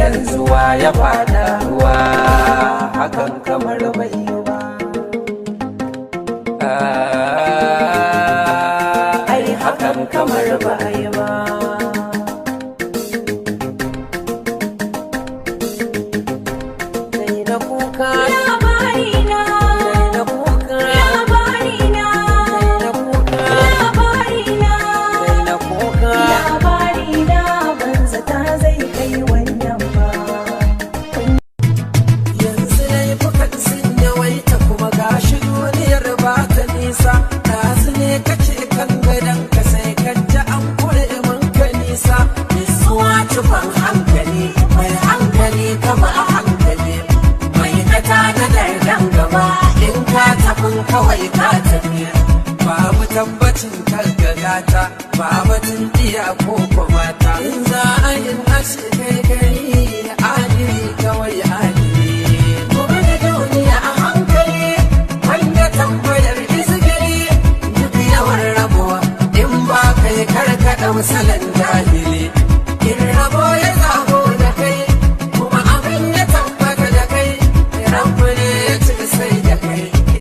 yanzu wa ya fada ruwa hakan kamar bai yi ba. Ai hakan kamar bai yi ba. Dai da kuka labarina, dai da kuka labarina, dai da kuka labarina, dai da kuka labarina, ban zata zai kai wannan ba. Yanzu dai bukan sun yawaita kuma gashi duniyar ba ta nisa. Ɗazu ne kace kan gadon ka sai kan ji an kure mun ka nisa. Nisuwa tufan hankali, mai hankali kama a hankali. Mai kata na dardan gaba in ka tafin kawai ka tafi. Babu tabbacin kargagata, ba batun iya ko kuma